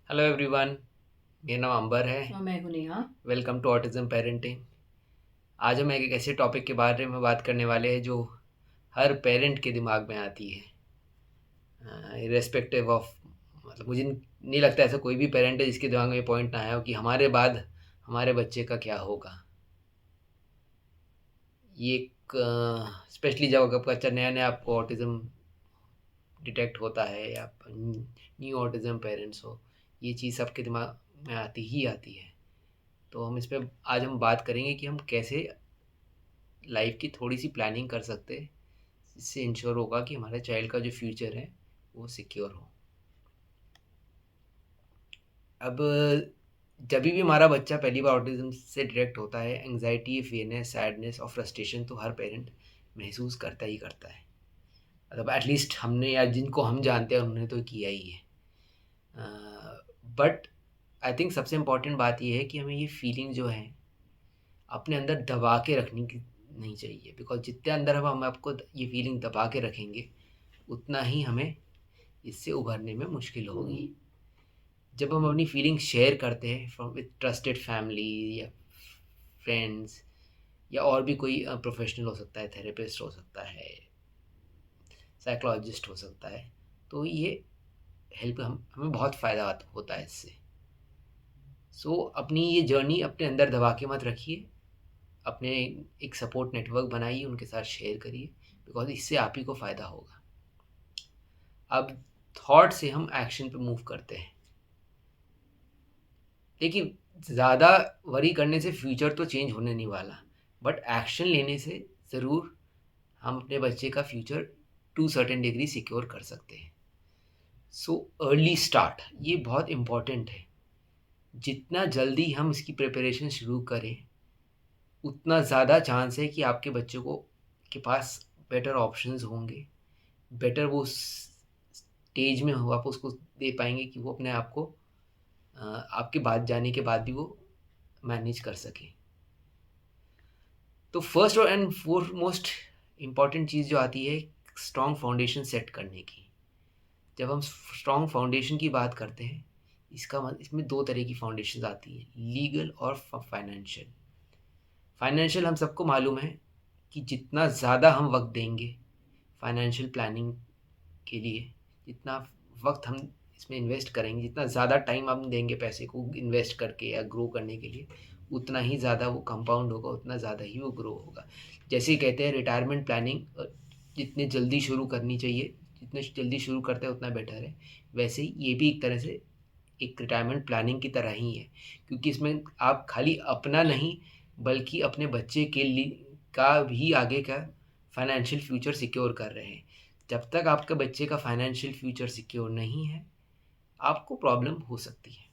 Hello everyone. मेरा नाम अंबर है। और मैं हूँ Neha. Welcome to autism parenting. आज हम एक ऐसे टॉपिक के बारे में बात करने वाले हैं जो हर पेरेंट के दिमाग में आती है, इरेस्पेक्टिव ऑफ, मतलब मुझे नहीं लगता ऐसा कोई भी पेरेंट है जिसके दिमाग में ये पॉइंट ना आया हो कि हमारे बाद हमारे बच्चे का क्या होगा। ये एक स्पेशली जब आपका बच्चा नया नया आपको ऑटिज्म डिटेक्ट होता है या आप न्यू ऑटिज्म पेरेंट्स हो, ये चीज़ सबके दिमाग में आती ही आती है। तो हम इस पे आज हम बात करेंगे कि हम कैसे लाइफ की थोड़ी सी प्लानिंग कर सकते हैं, इससे इंश्योर होगा कि हमारे चाइल्ड का जो फ्यूचर है वो सिक्योर हो। अब जब भी हमारा बच्चा पहली बार ऑटिज्म से डिटेक्ट होता है, एंग्जाइटी, फेयरनेस, सैडनेस और फ्रस्ट्रेशन तो हर पेरेंट महसूस करता ही करता है। मतलब एटलीस्ट हमने या जिनको हम जानते हैं उन्होंने तो किया ही है। बट आई थिंक सबसे इम्पॉर्टेंट बात यह है कि हमें ये फीलिंग जो है अपने अंदर दबा के रखनी नहीं चाहिए, बिकॉज जितने अंदर हम आपको ये फीलिंग दबा के रखेंगे उतना ही हमें इससे उभरने में मुश्किल होगी। जब हम अपनी फीलिंग शेयर करते हैं फ्रॉम विथ ट्रस्टेड फैमिली या फ्रेंड्स या और भी कोई प्रोफेशनल हो सकता है, थेरेपिस्ट हो सकता है, साइकोलॉजिस्ट हो सकता है, तो ये हेल्प हमें बहुत फ़ायदा होता है इससे। सो अपनी ये जर्नी अपने अंदर दबा के मत रखिए, अपने एक सपोर्ट नेटवर्क बनाइए, उनके साथ शेयर करिए, बिकॉज इससे आप ही को फ़ायदा होगा। अब थॉट से हम एक्शन पे मूव करते हैं। देखिए, ज़्यादा वरी करने से फ्यूचर तो चेंज होने नहीं वाला, बट एक्शन लेने से ज़रूर हम अपने बच्चे का future to certain degree secure कर सकते हैं। सो अर्ली स्टार्ट ये बहुत इम्पॉर्टेंट है। जितना जल्दी हम इसकी प्रिपरेशन शुरू करें उतना ज़्यादा चांस है कि आपके बच्चों को के पास बेटर ऑप्शंस होंगे, बेटर वो स्टेज में हो आप उसको दे पाएंगे कि वो अपने आप को आपके बाद जाने के बाद भी वो मैनेज कर सके। तो फर्स्ट और एंड फोरमोस्ट इम्पॉर्टेंट चीज़ जो आती है, स्ट्रॉन्ग फाउंडेशन सेट करने की। जब हम स्ट्रॉन्ग फाउंडेशन की बात करते हैं, इसका मतलब इसमें दो तरह की फाउंडेशन आती है, लीगल और फाइनेंशियल। फाइनेंशियल हम सबको मालूम है कि जितना ज़्यादा हम वक्त देंगे फाइनेंशियल प्लानिंग के लिए, जितना वक्त हम इसमें इन्वेस्ट करेंगे, जितना ज़्यादा टाइम हम देंगे पैसे को इन्वेस्ट करके या ग्रो करने के लिए, उतना ही ज़्यादा वो कंपाउंड होगा, उतना ज़्यादा ही वो ग्रो होगा। जैसे ही कहते हैं रिटायरमेंट प्लानिंग जितने जल्दी शुरू करनी चाहिए, जितने जल्दी शुरू करते हैं उतना बेटर है, वैसे ही ये भी एक तरह से एक रिटायरमेंट प्लानिंग की तरह ही है, क्योंकि इसमें आप खाली अपना नहीं बल्कि अपने बच्चे के लिए का भी आगे का फाइनेंशियल फ्यूचर सिक्योर कर रहे हैं। जब तक आपके बच्चे का फाइनेंशियल फ्यूचर सिक्योर नहीं है आपको प्रॉब्लम हो सकती है।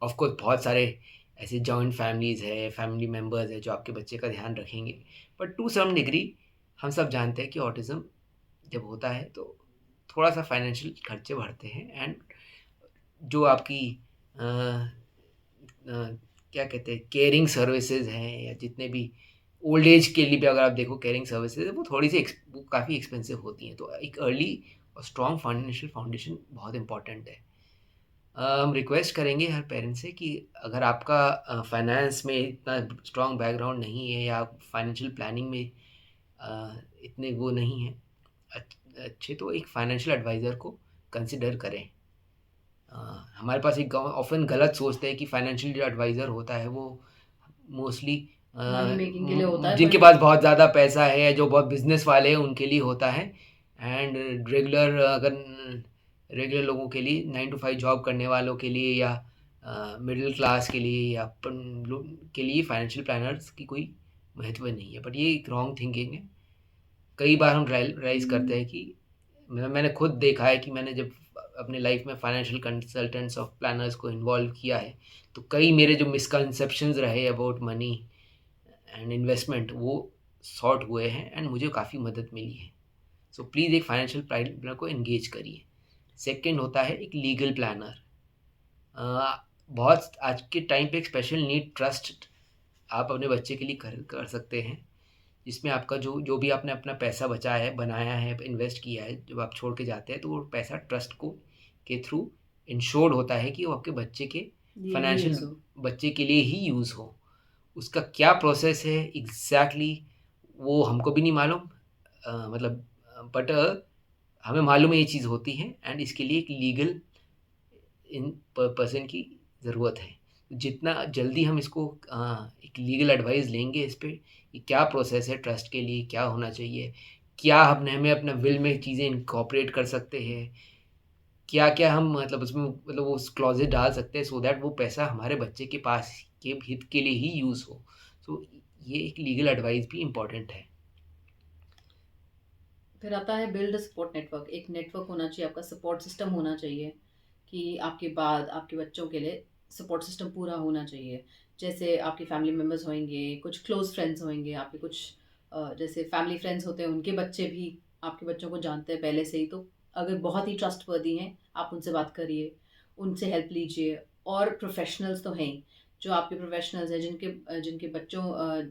ऑफ कोर्स बहुत सारे ऐसे जॉइंट फैमिलीज़ है, फैमिली मेम्बर्स है जो आपके बच्चे का ध्यान रखेंगे, बट टू सम डिग्री हम सब जानते हैं कि ऑटिज़म जब होता है तो थोड़ा सा फाइनेंशियल खर्चे बढ़ते हैं। एंड जो आपकी अ, क्या कहते हैं केयरिंग सर्विसेज हैं या जितने भी ओल्ड एज के लिए भी अगर आप देखो केयरिंग सर्विसेज वो थोड़ी सी वो काफ़ी एक्सपेंसिव होती हैं। तो एक अर्ली और स्ट्रॉन्ग फाइनेंशियल फाउंडेशन बहुत इंपॉर्टेंट है। हम रिक्वेस्ट करेंगे हर पेरेंट्स से कि अगर आपका फाइनेंस में इतना स्ट्रॉन्ग बैकग्राउंड नहीं है या फाइनेंशियल प्लानिंग में इतने वो नहीं है अच्छे, तो एक फाइनेंशियल एडवाइज़र को कंसिडर करें। अ, हमारे पास एक ऑफ़न गलत सोचते हैं कि फाइनेंशियल जो एडवाइज़र होता है वो मोस्टली मनी मेकिंग के लिए होता है, जिनके बट पास बहुत ज़्यादा पैसा है या जो बहुत बिज़नेस वाले हैं उनके लिए होता है। एंड रेगुलर अगर रेगुलर लोगों के लिए 9 टू 5 जॉब करने वालों के लिए या मिडिल क्लास के लिए या के लिए फाइनेंशियल प्लानर्स की कोई महत्व नहीं है। बट ये एक रॉन्ग थिंकिंग है। कई बार हम रियलाइज़ करते हैं कि मैंने खुद देखा है कि मैंने जब अपने लाइफ में फाइनेंशियल कंसल्टेंट्स और प्लानर्स को इन्वॉल्व किया है तो कई मेरे जो मिसकंसेप्शंस रहे अबाउट मनी एंड इन्वेस्टमेंट वो सॉर्ट हुए हैं एंड मुझे काफ़ी मदद मिली है। सो प्लीज़ एक फाइनेंशियल प्लानर को एंगेज करिए। सेकंड होता है एक लीगल प्लानर। बहुत आज के टाइम पे एक स्पेशल नीड ट्रस्ट आप अपने बच्चे के लिए कर सकते हैं, जिसमें आपका जो जो भी आपने अपना पैसा बचाया है, बनाया है, इन्वेस्ट किया है, जब आप छोड़ के जाते हैं तो वो पैसा ट्रस्ट को के थ्रू इंश्योर्ड होता है कि वो आपके बच्चे के ये फाइनेंशियल यूज़ हो। बच्चे के लिए ही यूज़ हो। उसका क्या प्रोसेस है एग्जैक्टली वो हमको भी नहीं मालूम, मतलब बट हमें मालूम है ये चीज़ होती है एंड इसके लिए एक लीगल इन पर्सन की ज़रूरत है। जितना जल्दी हम इसको एक लीगल एडवाइस लेंगे इस पे कि क्या प्रोसेस है ट्रस्ट के लिए, क्या होना चाहिए, क्या हमने हमें अपना विल में चीज़ें इनकॉर्पोरेट कर सकते हैं, क्या-क्या हम मतलब उसमें मतलब वो क्लॉज़ेस डाल सकते हैं सो दैट वो पैसा हमारे बच्चे के पास के हित के लिए ही यूज़ हो। सो ये एक लीगल एडवाइस भी इम्पोर्टेंट है। फिर आता है बिल्ड सपोर्ट नेटवर्क। एक नेटवर्क होना चाहिए, आपका सपोर्ट सिस्टम होना चाहिए कि आपके बाद आपके बच्चों के लिए सपोर्ट सिस्टम पूरा होना चाहिए। जैसे आपके फैमिली मेम्बर्स होंगे, कुछ क्लोज फ्रेंड्स होंगे, आपके कुछ जैसे फैमिली फ्रेंड्स होते हैं, उनके बच्चे भी आपके बच्चों को जानते हैं पहले से ही, तो अगर बहुत ही ट्रस्टवर्दी हैं आप उनसे बात करिए, उनसे हेल्प लीजिए। और प्रोफेशनल्स तो हैं ही, जो आपके प्रोफेशनल्स हैं जिनके बच्चों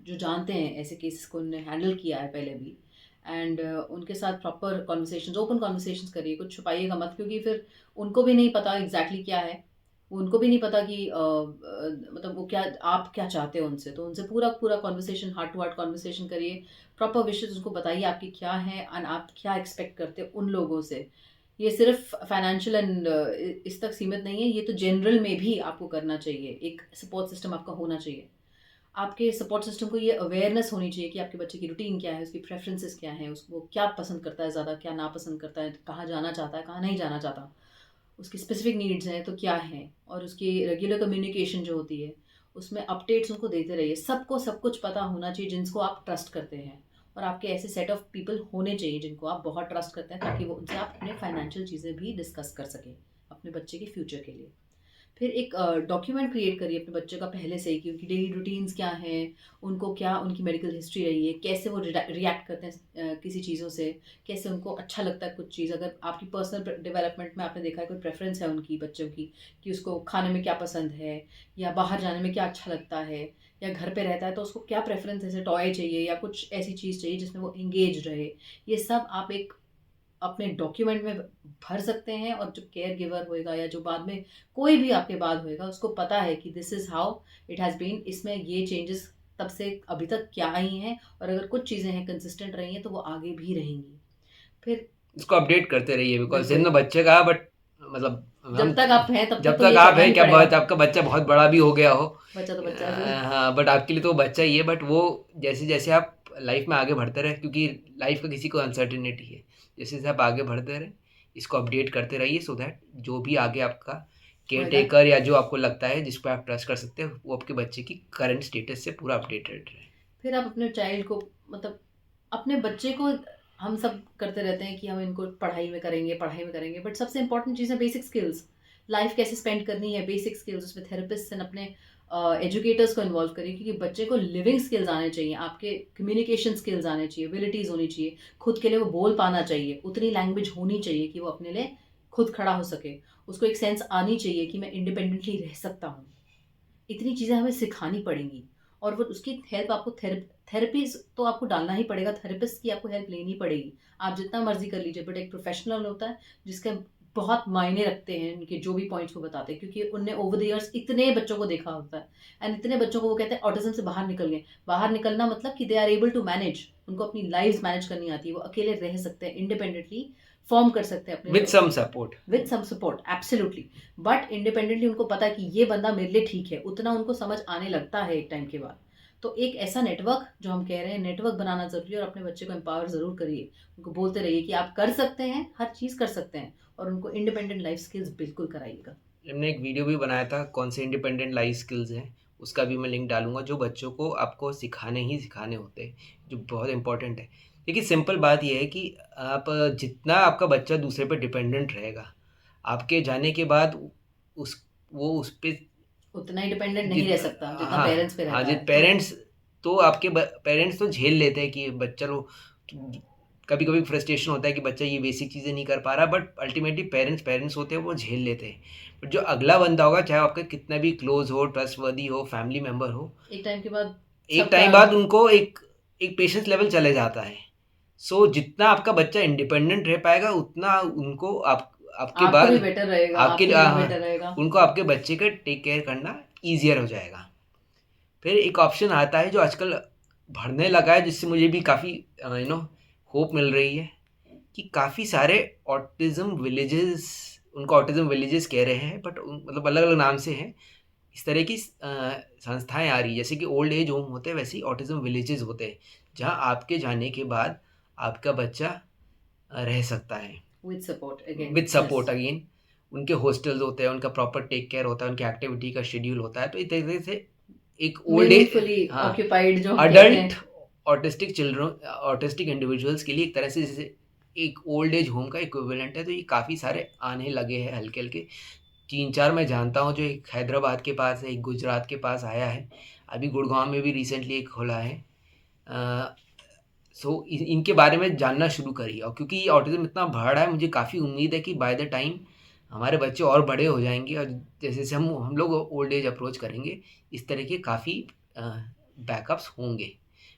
जो जानते हैं ऐसे केसेस को, उन्होंने हैंडल किया है पहले भी, एंड उनके साथ प्रॉपर कॉन्वर्सेशन, ओपन कॉन्वर्सेशन करिए, कुछ छुपाइएगा मत, क्योंकि फिर उनको भी नहीं पता एग्जैक्टली क्या है, उनको भी नहीं पता कि मतलब वो क्या, आप क्या चाहते हो उनसे। तो उनसे पूरा पूरा conversation, heart to heart conversation करिए, प्रॉपर विशेष उनको बताइए आपकी क्या है एंड आप क्या एक्सपेक्ट करते हो उन लोगों से। ये सिर्फ फाइनेंशियल एंड इस तक सीमित नहीं है, ये तो जनरल में भी आपको करना चाहिए। एक सपोर्ट सिस्टम आपका होना चाहिए। आपके सपोर्ट सिस्टम को ये अवेयरनेस होनी चाहिए कि आपके बच्चे की रूटीन क्या है, उसकी प्रेफरेंसेस क्या है, उसको क्या पसंद करता है ज़्यादा, क्या नापसंद करता है, कहाँ जाना चाहता है, कहाँ नहीं जाना चाहता, उसकी स्पेसिफिक नीड्स हैं तो क्या है, और उसकी रेगुलर कम्युनिकेशन जो होती है उसमें अपडेट्स उनको देते रहिए। सबको सब कुछ पता होना चाहिए जिनको आप ट्रस्ट करते हैं, और आपके ऐसे सेट ऑफ पीपल होने चाहिए जिनको आप बहुत ट्रस्ट करते हैं, ताकि वो उनसे आप अपने फाइनेंशियल चीज़ें भी डिस्कस कर सकें अपने बच्चे के फ्यूचर के लिए। फिर एक डॉक्यूमेंट क्रिएट करिए अपने बच्चे का पहले से ही, कि उनकी डेली रूटीन्स क्या हैं, उनको क्या उनकी मेडिकल हिस्ट्री रही है, कैसे वो रिएक्ट करते हैं किसी चीज़ों से, कैसे उनको अच्छा लगता है कुछ चीज़। अगर आपकी पर्सनल डेवलपमेंट में आपने देखा है कोई प्रेफरेंस है उनकी बच्चों की, कि उसको खाने में क्या पसंद है, या बाहर जाने में क्या अच्छा लगता है, या घर पे रहता है तो उसको क्या प्रेफरेंस है, जैसे टॉय चाहिए या कुछ ऐसी चीज़ चाहिए जिसमें वो इंगेज रहे। ये सब आप एक अपने डॉक्यूमेंट में भर सकते हैं, और जो केयर गिवर होएगा या जो बाद में कोई भी आपके बाद होएगा, उसको पता है कि this is how it has been, इसमें ये चेंजेस तब से अभी तक क्या आई हैं, और अगर कुछ चीज़ें हैं कंसिस्टेंट रही हैं तो वो आगे भी रहेंगी। फिर इसको अपडेट करते रहिए बिकॉज़ बिल्कुल, जिन बच्चे का बट मतलब जब हम तक आप हैं तब तक जब तो तक ये आप करना हैं ही क्या पड़ेगा। बात आपका बच्चा बहुत बड़ा भी हो गया हो, बच्चा तो बच्चा है फिर। हाँ, बट आपके लिए तो वो बच्चा ही है बट वो जैसे-जैसे आप लाइफ़ में आगे बढ़ते रहे क्योंकि लाइफ़ का किसी को अनसर्टेनिटी है। जैसे-जैसे आप आगे बढ़ते रहें, इसको अपडेट करते रहिए सो दैट जो भी आगे आपका होएगा। केयरटेकर या जो आपको लगता है जिस पे आप ट्रस्ट कर सकते हो, वो आपके बच्चे की करंट स्टेटस से पूरा अपडेटेड रहे। फिर आप अपने चाइल्ड को, मतलब अपने बच्चे को, हम सब करते रहते हैं कि हम इनको पढ़ाई में करेंगे, बट सबसे इंपॉर्टेंट चीज़ है बेसिक स्किल्स। लाइफ कैसे स्पेंड करनी है, बेसिक स्किल्स, उसमें थेरेपिस्ट एंड अपने एजुकेटर्स को इन्वॉल्व करिए, क्योंकि बच्चे को लिविंग स्किल्स आने चाहिए, आपके कम्युनिकेशन स्किल्स आने चाहिए, एबिलिटीज़ होनी चाहिए, खुद के लिए वो बोल पाना चाहिए, उतनी लैंग्वेज होनी चाहिए कि वो अपने लिए खुद खड़ा हो सके, उसको एक सेंस आनी चाहिए कि मैं इंडिपेंडेंटली रह सकता हूँ। इतनी चीज़ें हमें सिखानी पड़ेंगी, और वो उसकी हेल्प आपको थेरेपी तो आपको डालना ही पड़ेगा, थेरेपिस्ट की आपको हेल्प लेनी पड़ेगी। आप जितना मर्जी कर लीजिए, बट एक प्रोफेशनल होता है जिसके बहुत मायने रखते हैं उनके जो भी पॉइंट्स वो बताते हैं, क्योंकि उनने ओवर द ईयर्स इतने बच्चों को देखा होता है, एंड इतने बच्चों को वो कहते हैं ऑटिज्म से बाहर निकल गए। बाहर निकलना मतलब कि they are able to manage, उनको अपनी लाइफ मैनेज करनी आती है, वो अकेले रह सकते हैं, इंडिपेंडेंटली फॉर्म कर सकते हैं अपने with some support. With some support, absolutely. But independently उनको पता है कि ये बंदा मेरे लिए ठीक है, उतना उनको समझ आने लगता है एक टाइम के बाद। तो एक ऐसा नेटवर्क, जो हम कह रहे हैं नेटवर्क बनाना जरूरी है, और अपने बच्चे को एम्पावर जरूर करिए, उनको बोलते रहिए कि आप कर सकते हैं, हर चीज़ कर सकते हैं, और उनको इंडिपेंडेंट लाइफ स्किल्स बिल्कुल कराइएगा। हमने एक वीडियो भी बनाया था कौन से इंडिपेंडेंट लाइफ स्किल्स हैं, उसका भी मैं लिंक डालूंगा जो बच्चों को आपको सिखाने ही सिखाने होते हैं, जो बहुत इंपॉर्टेंट है। देखिए सिंपल बात यह है कि आप जितना आपका बच्चा दूसरे पे डिपेंडेंट रहेगा आपके जाने के बाद उस वो उस पे उतना ही डिपेंडेंट नहीं जित रह सकता जितना हाँ पेरेंट्स पे हाँ रहता जित है, तो पेरेंट्स तो आपके पेरेंट्स तो झेल लेते हैं कि बच्चा लो, कभी कभी फ्रस्ट्रेशन होता है कि बच्चा ये बेसिक चीज़ें नहीं कर पा रहा बट अल्टीमेटली पेरेंट्स पेरेंट्स होते हैं वो झेल लेते हैं। बट जो अगला बंदा होगा चाहे आपका कितना भी क्लोज हो ट्रस्टवर्दी हो फैमिली मेम्बर हो, एक टाइम के बाद एक सबका। टाइम बाद उनको एक एक पेशेंस लेवल चले जाता है। सो जितना आपका बच्चा इंडिपेंडेंट रह पाएगा उतना उनको आप आपके आपको बाद भी बेटर रहेगा, आपके आपके लिए भी बेटर रहेगा। उनको आपके बच्चे का टेक केयर करना ईज़ियर हो जाएगा। फिर एक ऑप्शन आता है जो आजकल बढ़ने लगा है, जिससे मुझे भी काफ़ी होप मिल रही है कि काफ़ी सारे ऑटिज़्म विलेजेस, उनको ऑटिज़्म विलेजेस कह रहे हैं, बट मतलब अलग-अलग नाम से हैं। इस तरह की संस्थाएँ आ रही हैं, जैसे कि ओल्ड एज होम होते हैं, वैसे ही ऑटिज़्म विलेजेस होते हैं, जहाँ आपके जाने के बाद आपका बच्चा रह सकता है। With support again, with yes. Support again. उनके हॉस्टल्स होते हैं, उनका प्रॉपर टेक केयर होता है, उनकी एक्टिविटी का शेड्यूल होता है। तो इस तरीके से एक ओल्ड एज, मीनिंगफुली हाँ, ऑक्यूपाइड जो हम कहते अडल्ट हैं। ऑटिस्टिक चिल्ड्रन, ऑटिस्टिक इंडिविजुअल्स के लिए एक तरह से जैसे एक ओल्ड एज होम का इक्विवेलेंट है। तो ये काफ़ी सारे आने लगे हैं हल्के-हल्के। 3-4 मैं जानता हूँ, जो एक हैदराबाद के पास है, एक गुजरात के पास आया है। अभी गुड़गाँव में भी रिसेंटली एक खुला है। अ, सो इनके बारे में जानना शुरू करिए, और क्योंकि ये ऑटिज़्म इतना बढ़ रहा है, मुझे काफ़ी उम्मीद है कि बाय द टाइम हमारे बच्चे और बड़े हो जाएँगे, और जैसे-जैसे हम लोग ओल्ड एज अप्रोच करेंगे, इस तरह के काफ़ी बैकअप्स होंगे।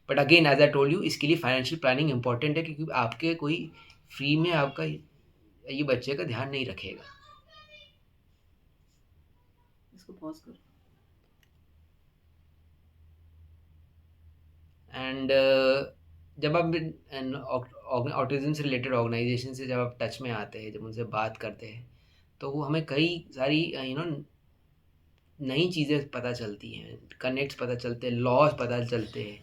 But again as I told you, इसके लिए फाइनेंशियल प्लानिंग इम्पोर्टेंट है, क्योंकि आपके कोई फ्री में आपका ये बच्चे का ध्यान नहीं रखेगा। इसको पॉज़ करो। एंड जब आप ऑटिज़्म से रिलेटेड ऑर्गेनाइजेशन से जब आप टच में आते हैं, जब उनसे बात करते हैं, तो वो हमें कई सारी नई चीज़ें पता चलती हैं, कनेक्ट्स पता चलते हैं, लॉज़ पता चलते हैं,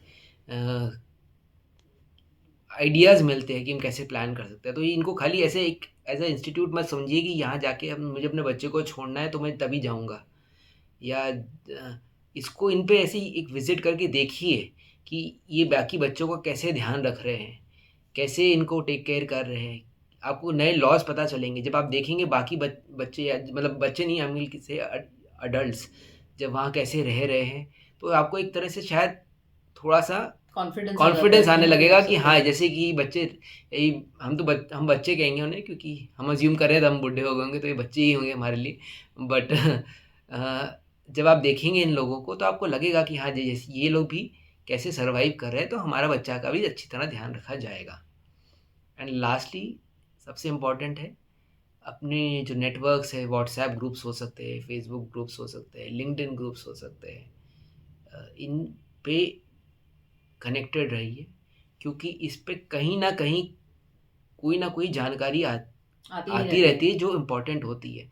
आइडियाज़ मिलते हैं कि हम कैसे प्लान कर सकते हैं। तो ये इनको खाली ऐसे एक एज़ अ इंस्टीट्यूट मत समझिए कि यहाँ जाके अब मुझे अपने बच्चे को छोड़ना है तो मैं तभी जाऊँगा, या इसको इन पे ऐसे ही एक विज़िट करके देखिए कि ये बाकी बच्चों का कैसे ध्यान रख रहे हैं, कैसे इनको टेक केयर कर रहे हैं। आपको नए लॉज़ पता चलेंगे जब आप देखेंगे बाकी बच्चे, या मतलब बच्चे नहीं, आई मीन से अडल्ट्स जब वहाँ कैसे रह रहे हैं, तो आपको एक तरह से शायद थोड़ा-सा कॉन्फिडेंस आ जाता है कॉन्फिडेंस कि आने हम भी लगेगा कर कि सकते हाँ, हैं। जैसे कि बच्चे, यही हम बच्चे कहेंगे उन्हें, क्योंकि हम अज़्यूम कर रहे हैं तो हम बूढ़े हो गए होंगे, तो ये बच्चे ही होंगे हमारे लिए। बट जब आप देखेंगे इन लोगों को, तो आपको लगेगा कि हाँ, जैसे ये लोग भी कैसे सर्वाइव कर रहे हैं, तो हमारा बच्चा का भी अच्छी तरह ध्यान रखा जाएगा। एंड लास्टली, सबसे इम्पोर्टेंट है, अपने जो नेटवर्क्स है, व्हाट्सएप ग्रुप्स हो सकते हैं, फेसबुक ग्रुप्स हो सकते हैं, लिंक्डइन ग्रुप्स हो सकते हैं, इन पे कनेक्टेड रहिए, क्योंकि इस पे कहीं न कहीं कोई न कोई जानकारी आती ही आती रहती रहती है। है जो इम्पोर्टेंट होती है।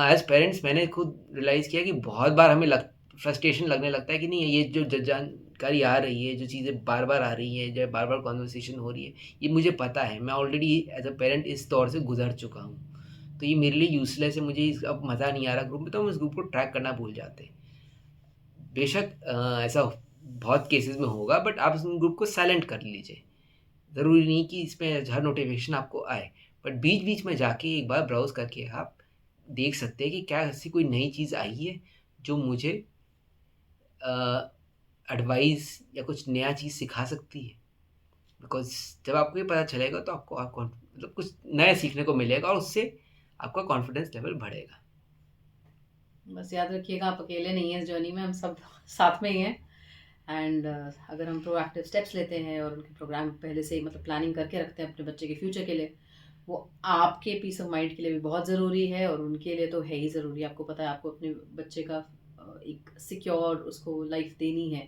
एज़ पेरेंट्स मैंने खुद रियलाइज़ किया कि बहुत बार हमें फ्रस्ट्रेशन लगने लगता है कि नहीं, ये जो जानकारी आ रही है, जो चीज़ें बार-बार आ रही हैं, जो बार-बार कन्वर्सेशन हो रही है, ये मुझे पता है। मैं ऑलरेडी एज़ अ पेरेंट इस दौर से गुज़र चुका हूँ। तो ये मेरे लिए यूज़लेस है, मुझे इस अब मज़ा नहीं आ रहा ग्रुप में, तो हम इस ग्रुप को ट्रैक करना भूल जाते हैं। बेशक ऐसा बहुत केसेज़ में होगा, बट आप उस ग्रुप को साइलेंट कर लीजिए। ज़रूरी नहीं कि इसमें हर नोटिफ़िकेशन आपको आए, बट बीच-बीच में जाके एक बार ब्राउज़ करके आप देख सकते हैं कि क्या ऐसी कोई नई चीज़ आई है जो मुझे अ, एडवाइस या कुछ नया चीज़ सिखा सकती है। बिकॉज़ जब आपको ये पता चलेगा, तो आपको मतलब कुछ नया सीखने को मिलेगा, और उससे आपका कॉन्फिडेंस लेवल बढ़ेगा। बस याद रखिएगा, आप अकेले नहीं हैं इस जर्नी में, हम सब साथ में ही हैं। एंड अगर हम प्रोएक्टिव स्टेप्स लेते हैं और उनके प्रोग्राम पहले से ही मतलब प्लानिंग करके रखते हैं अपने बच्चे के फ्यूचर के लिए, वो आपके पीस ऑफ माइंड के लिए भी बहुत ज़रूरी है, और उनके लिए तो है ही ज़रूरी। आपको पता है, आपको अपने बच्चे का एक सिक्योर उसको लाइफ देनी है।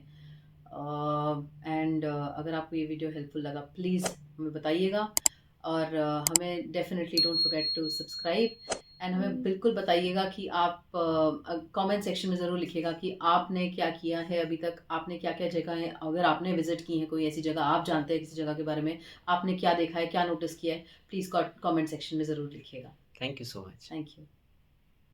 एंड अगर आपको ये वीडियो हेल्पफुल लगा, प्लीज़ हमें बताइएगा, और हमें definitely don't forget to subscribe. And हमें बिल्कुल बताइएगा कि आप कमेंट सेक्शन में ज़रूर लिखिएगा कि आपने क्या किया है अभी तक, आपने क्या क्या जगह है, अगर आपने विजिट की है कोई ऐसी जगह, आप जानते हैं किसी जगह के बारे में, आपने क्या देखा है, क्या नोटिस किया है, प्लीज़ कमेंट सेक्शन में ज़रूर लिखिएगा। Thank you so much. Thank you.